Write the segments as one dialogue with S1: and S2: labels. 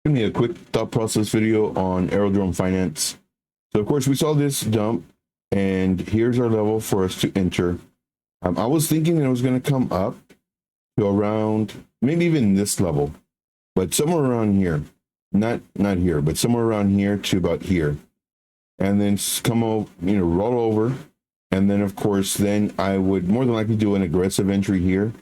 S1: Give me a quick thought process video on Aerodrome Finance. So of course we saw this dump, and here's our level for us to enter. I was thinking that it was going to come up to around maybe even this level, but somewhere around here, not here, but somewhere around here to about here, and then come over, roll over, and then of course then I would more than likely do an aggressive entry here,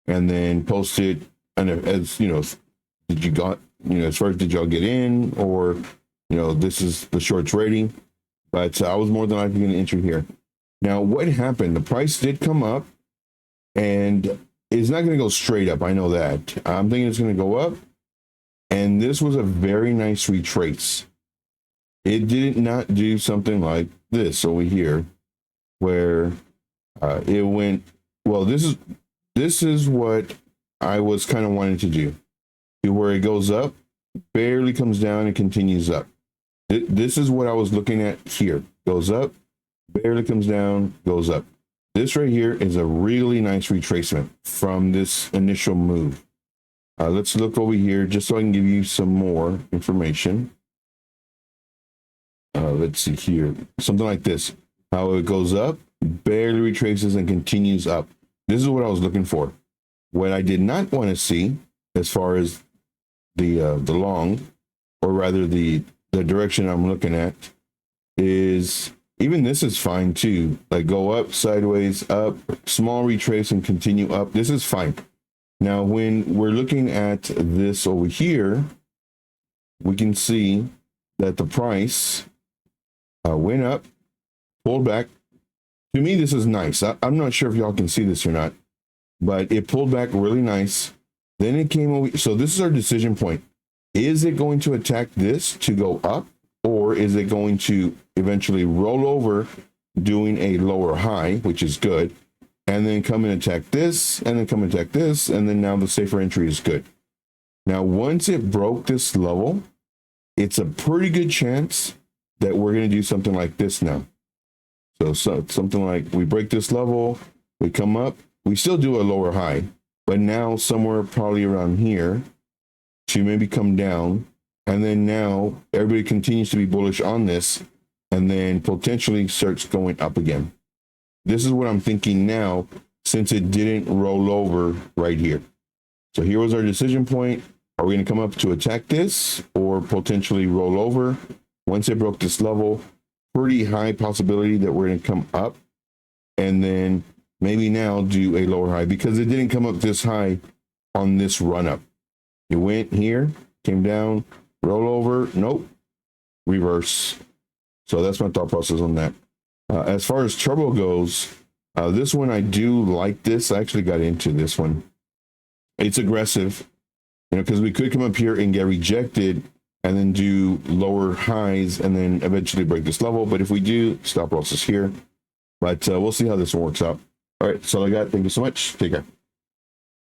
S1: and then post it, and as did you got as far as did y'all get in, or this is the short trading. But I was more than likely going to enter here. Now what happened, the price did come up, and it's not going to go straight up, I know that. I'm thinking it's going to go up, and this was a very nice retrace. It did not do something like this over here where it went, well, this is what I was kind of wanting to do, where it goes up, barely comes down, and continues up. This is what I was looking at here. Goes up, barely comes down, goes up. This right here is a really nice retracement from this initial move. Let's look over here just so I can give you some more information. Let's see here. Something like this. How it goes up, barely retraces, and continues up. This is what I was looking for. What I did not want to see, as far as the long, or rather the direction I'm looking at, is even this is fine too. Like go up, sideways, up, small retrace, and continue up. This is fine. Now, when we're looking at this over here, we can see that the price went up, pulled back. To me, this is nice. I'm not sure if y'all can see this or not, but it pulled back really nice. Then it came over. So this is our decision point. Is it going to attack this to go up, or is it going to eventually roll over, doing a lower high, which is good, and then come and attack this, and then come and attack this, and then now the safer entry is good. Now, once it broke this level, it's a pretty good chance that we're going to do something like this now. So something like we break this level, we come up, we still do a lower high, but now somewhere probably around here to maybe come down, and then now everybody continues to be bullish on this, and then potentially starts going up again. This is what I'm thinking now, since it didn't roll over right here. So here was our decision point. Are we going to come up to attack this, or potentially roll over? Once it broke this level, pretty high possibility that we're going to come up, and then maybe now do a lower high, because it didn't come up this high on this run up. It went here, came down, roll over, nope, reverse. So that's my thought process on that. As far as turbo goes, this one I do like this. I actually got into this one. It's aggressive, because we could come up here and get rejected and then do lower highs and then eventually break this level. But if we do, stop losses here. But we'll see how this one works out. All right, that's all I got. Thank you so much. Take care.